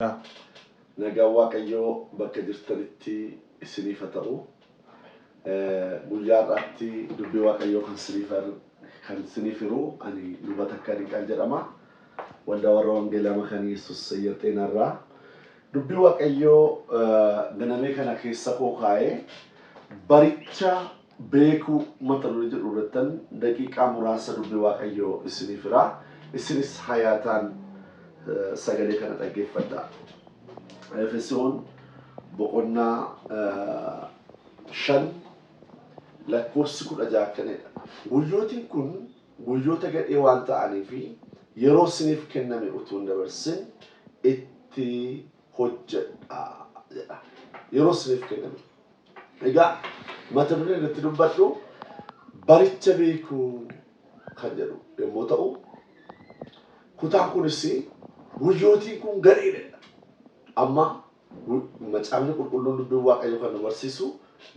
Nagaa Waaqayyoo bakka jirtanitti isiniif haa ta'u. Guyyaa irratti dubbii Waaqayyoo kan isiniif hiru ani lubata Kaniqaa jedhama. Waldaa warra Wangeelaa Makaan Yesuus Sayyarxeenarraa. Dubbii Waaqayyoo ganamee kana keessa koo kaa'ee baricha beekuu mata duree jedhu irrattan daqiiqaa muraasa dubbii Waaqayyoo isiniif hira. Isinis hayaataan sagalee kana dhaggeeffadhaa. Efesoon boqonnaa 5 lakkoofsi 16 akkanidha. Guyyootiin kun guyyoota gadhee waan ta'aniif yeroo isiniif kenname utuu hin dabarsin itti hojjedhaa jedha. Yeroo isiniif kenname. Egaa mata duree irratti dubbadhu baricha beekuu kan jedhu yommuu ta'u, kutaan kunis guyyootiin kun gadheedha. Amma macaafni qulqulluun dubbii Waaqayyoo kan nu barsiisu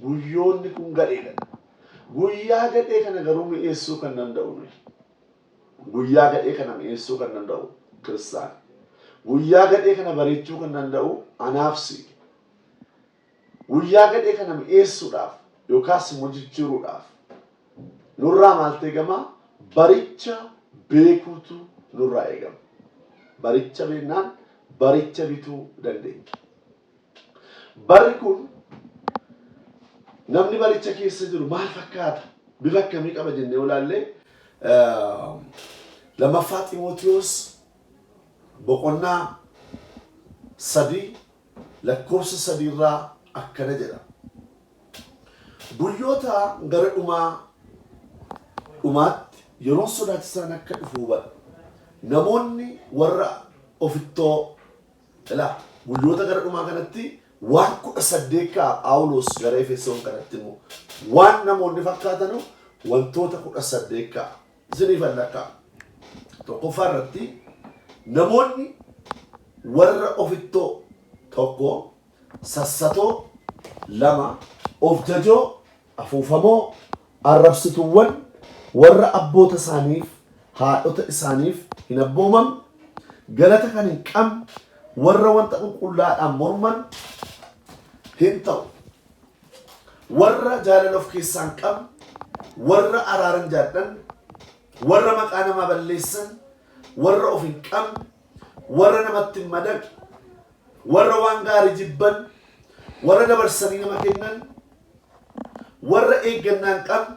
guyyoonni kun gadheedha. Guyyaa gadhee kana garuu mi'eessuu kan danda'u guyyaa gadhee kana mi'eessuu kan danda'u Kiristaana. Guyyaa gadhee kana bareechuu kan danda'u anaafsi. Guyyaa gadhee kana mi'eessuudhaaf yookaas immoo jijjiiruudhaaf nurraa maal eegama? Baricha beekuutu nurraa eegama. Baricha beeknaan baricha bituu dandeenya. Barri kun namni baricha keessa jiru maal fakkaata? Bifa akkamii qaba jennee ilaallee lammaffaa Xiimotewos boqonnaa 3 lakkoofsa 3 irraa akkana jedha. Guyyoota gara dhumaatti yeroo sodaachisaan akka dhufu hubadhu. Namoonni warra ofittoo guyyoota gara dhumaa kanatti waan 18 Phaawulos gara Efesoon kanatti immoo waan namoonni fakkaatanu wantoota 18 isiniif lakkaa. Tokkoffaa irratti namoonni warra ofittoo 1, sassatoo 2, of jajoo, afuufamoo, arrabsituuwwan, warra abboota isaaniif haadhota isaaniif hin abboomamne, galata kan hin qabne, warra wanta qulqullaadhaan morman hin ta'u, warra jaalala of keessaa hin qabne, warra araaran jaadhan, warra maqaa namaa balleessan, warra of hin qabne, warra namatti hin madaqne, warra waan gaarii jibban, warra dabarsanii nama kennan, warra eeggannaa hin qabne,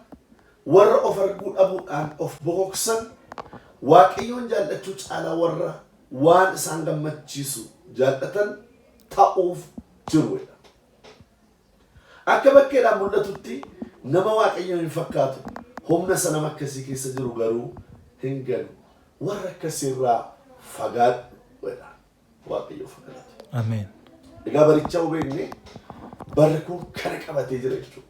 warra of arguu dhabuudhaan of bokoksan, Waaqayyoon jaallachuu caalaa warra waan isaan gammachiisu jaallatan ta'uuf jiru. Akka bakkeedhaan mul'atutti nama Waaqayyoon hin fakkaatu humna sana akkasii keessa jiru garuu hin galu. Warra akkasiirraa fagaadhu. Waaqayyoo fagaatu. Ameen. Egaa baricha hubanne barri kun kana qabatee jira jechuudha.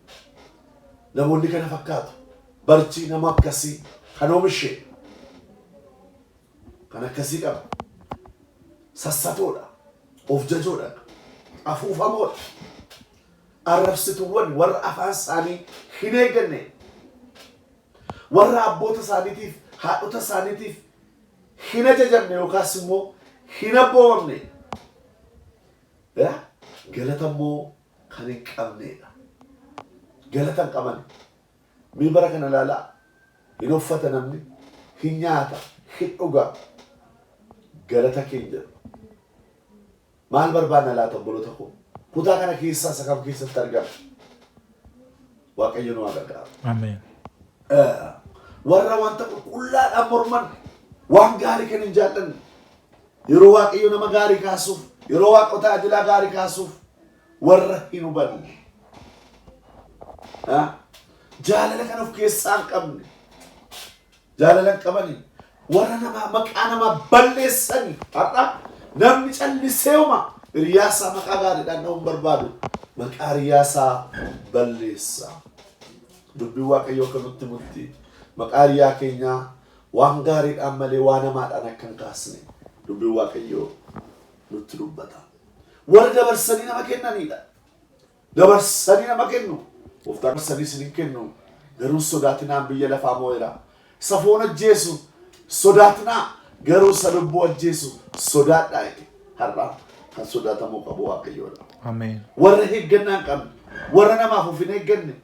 Namoonni kana fakkaatu. Barichi nama akkasii kan oomishee kan akkasii qaba. Sassatoodha, of jajoodha, afuufamoodha, arrabsituuwwan warra afaan isaanii hin eegganne, warra abboota isaaniitiif haadhota isaaniitiif hin ajajamne yookaas immoo hin abboomamne, galata immoo kan hin qabnedha. Galata hin qaban. Mee bara kana ilaalaa hin uffata namni, hin nyaata, hin dhugaa. Galata keenya maal barbaadna laata obboloota koo? Kutaa kana keessaa isa kam keessatti argama? Waaqayyo nu gargaara. Ameen. Warra wanta qulqullaadhaan morman waan gaarii kan hin jaallanne yeroo Waaqayyo nama gaarii kaasuuf yeroo Waaqa tajaajilaa gaarii kaasuuf warra hin hubanne jaalala kan of keessaa hin qabne jaalala hin qabani warra nama maqaa nama balleessani har'a namni calliseema hiriyaasaa maqaa gaariidhaan nama barbaadu maqaa hiriyaasaa balleessa. Dubbii Waaqayyoo kan nutti mutti maqaa hiriyaa keenyaa waan gaariidhaan malee waan namaadhaan akka hin kaasne dubbii Waaqayyoo nutti dubbata. Warra dabarsanii nama kennanidha. Dabarsanii nama kennu. Gooftaan dabarsanii isin kennu garuu sodaatinaan biyya lafaa moo'eera. Isa foon ajjeesu sodaatinaa garuu isa lubbuu ajjeesu sodaadhaa. Har'a kan sodaatamu qabu Waaqayyoodha. Ameen. Warra eeggannaa hin qabne, warra namaaf of hin eegganne,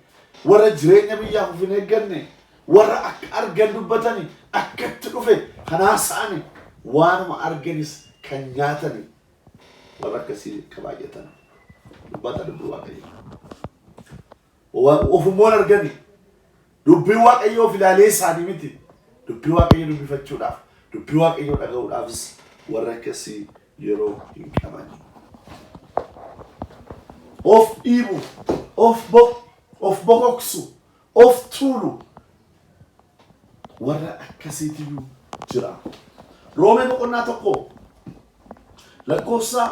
warra jireenya biyyaaf of hin eegganne, warra akka argan dubbatani, akka itti dhufe kan haasa'ani, waanuma arganis kan nyaatani, warra akkasii akka baay'atan dubbata dubbii Waaqayyoo. Ofummoon argani dubbii Waaqayyoo of ilaalee isaanii miti. Dubbii Waaqayyoo dubbifachuudhaaf, dubbii Waaqayyoo dhaga'uudhaafis warra akkasii yeroo hin qaban. Of dhiibu, of bokoksu, of tuulu warra akkasiitiyyuu jira. Roomee boqonnaa tokko lakkoofsa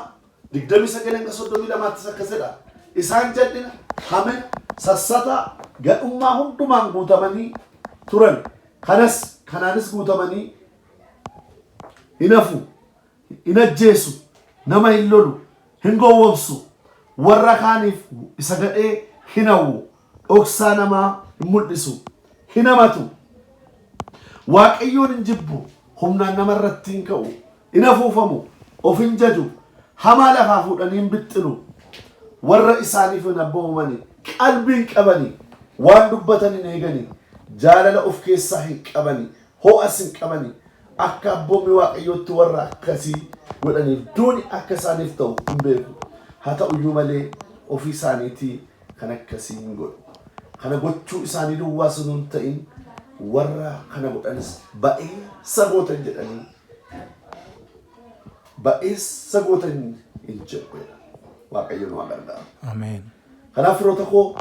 29-32 akkas jedha. Isaan jal'ina hamina sassata gadhummaa hundumaan guutamanii turan. Kanaanis guutamanii hin hafu, hin ajjeesu, nama hin lolu, hin gowwoomsu, warra kaaniif isa gadhee hin hawwu, dhoksaa namaa hin mul'isu, hin hamatu. Waaqayyoon hin jibbu, humnaan namarratti hin ka'u, hin hafuufamu, of hin jaju, hamaa lafaa fuudhanii hin bixxilu. Warra isaaniif hin abboomamani, qalbii hin qabani, waan dubbatan hin eegani, jaalala of keessaa hin qabani, ho'as hin qabani. Akka abboommi Waaqayyootti warra akkasii godhaniif duuni akka isaaniif ta'u hin beeku. Haa ta'uyyuu malee ofii isaaniitii kan akkasii hin godhu. Kana gochuu isaanii duwwaa sun hin ta'in warra kana godhanis ba'eessa gootan jedhanii ba'eessa gootan hin jedhu. Waaqayyoon waa gargaara. Ameen. Kanaaf firoota koo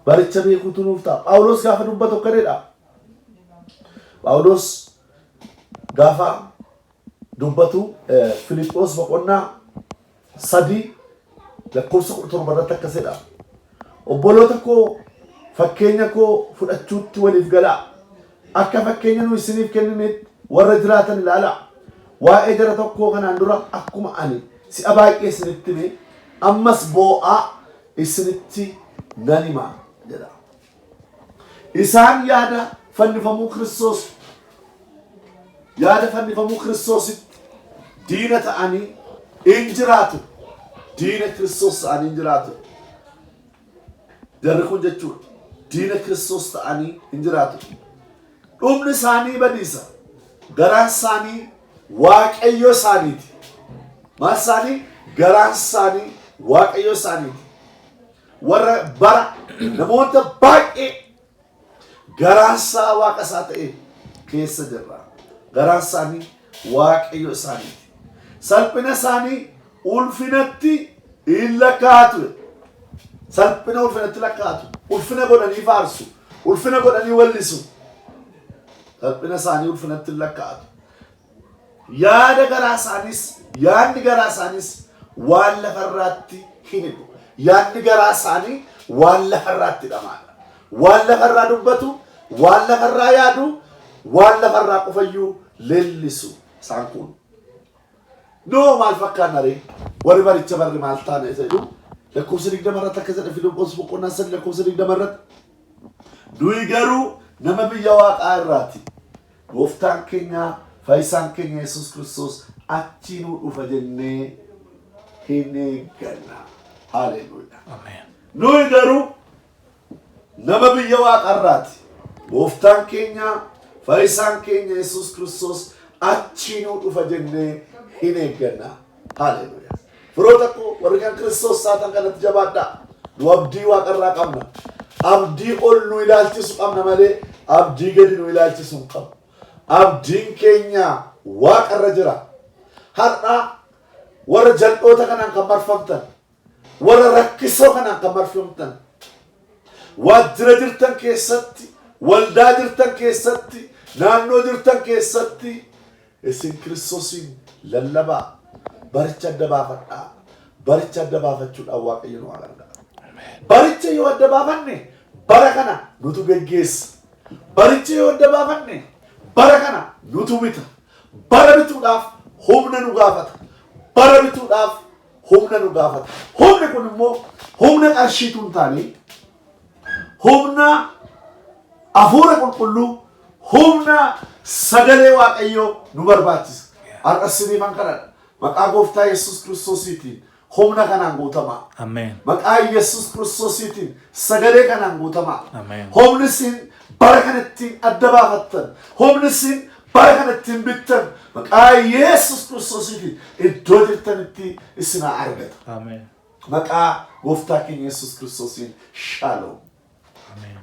baricha beekuutu nuuf ta'a. Phaawulos gaafa dubbatu akkanidha. Phaawulos gaafa dubbatu Filiphos boqonnaa 3 lakkoofsa 17 irratti akkas jedha. Obboloota koo fakkeenya koo fudhachuutti waliif galaa. Akka fakkeenya nu isiniif kenninetti warra jiraatan ilaalaa. Waa'ee jara tokkoo kanaan dura akkuma ani si'a baay'ee isinitti hime ammas boo'aa isinitti nan hima jedha. Isaan yaada fannifamuu Kiristoositti diina ta'anii hin jiraatu. Diina Kiristoos ta'anii hin jiraatu. Jarri kun jechuudha. Diina Kiristoos ta'anii hin jiraatu. Dhumni isaanii badiisa. Garaan isaanii Waaqayyo isaaniiti. Maal isaanii? Garaan isaanii Waaqayyo isaaniiti. Warra bara namoota baay'ee garaan isaa Waaqa isaa ta'e keessa jirra. Garaan isaanii Waaqayyo isaaniiti. Salphina isaanii ulfinatti hin lakkaa'atu. Salphina ulfinatti lakkaa'atu. Ulfina godhanii faarsu. Ulfina godhanii wallisu. Salphina isaanii ulfinatti hin lakkaa'atu. Yaadni garaa isaanis waan lafarraatti hin hidhu. Yaadni garaa isaanii waan lafarraatti dhamaadha. Waan lafarraa dubbatu, waan lafarraa yaadu, waan lafarraa qofayyuu leellisu isaan kun. Noo maal fakkaanna ree? Warri baricha barri maal taane isa jedhu lakkoofsa 20 irratti akka jedha Filiphos boqonnaa 3 lakkoofsa 20 irratti nuyi garuu nama biyya Waaqaa irraati. Gooftaan keenya Fayyisaan keenya Yesuus Kiristoos achii nuu dhufa jennee hin eegganna. Haleluuyaa. Ameen. Nuyi garuu nama biyya Waaqaa irraati. Gooftaan keenya Fayyisaan keenya Yesuus Kiristoos achii nuu dhufa jennee hin eegganna. Haleluuyaa. Firoota koo warri kan Kiristoos taatan kanatti jabaadhaa. Nu abdii Waaqa irraa qabna. Abdii ol nu ilaalchisu qabna malee abdii gadi nu ilaalchisu hin qabnu. Abdiin keenya Waaqa irra jira. Har'a warra jal'oota kanaan kan marfamtan, warra rakkisoo kanaan kan marfamtan, waajjira jirtan keessatti, waldaa jirtan keessatti, naannoo jirtan keessatti isin Kiristoosiin lallabaa. Baricha adda baafadhaa. Baricha adda baafachuudhaan Waaqayyo nu gargaara. Baricha yoo adda baafanne bara kana nutu geggeessa. Baricha yoo adda baafanne bara kana nutu bita. Bara bituudhaaf humna nu gaafata. Bara bituudhaaf humna nu gaafata. Humni kun immoo humna qarshiitu hin taane, humna hafuura qulqulluu, humna sagalee Waaqayyoo nu barbaachisa. Har'a siniifan kadhadha. Maqaa gooftaa Yesuus Kiristoosiitiin humna kanaan guutamaa. Ameen. Maqaa Yesuus Kiristoosiitiin sagalee kanaan guutamaa. Ameen. Humni isin bara kanattiin adda baafattan. Humni isin bara kanattiin bittan. Maqaa Yesuus Kiristoosiitiin iddoo jirtanitti isin argata. Ameen. Maqaa gooftaa keenya Yesuus Kiristoosiin shalom. Ameen.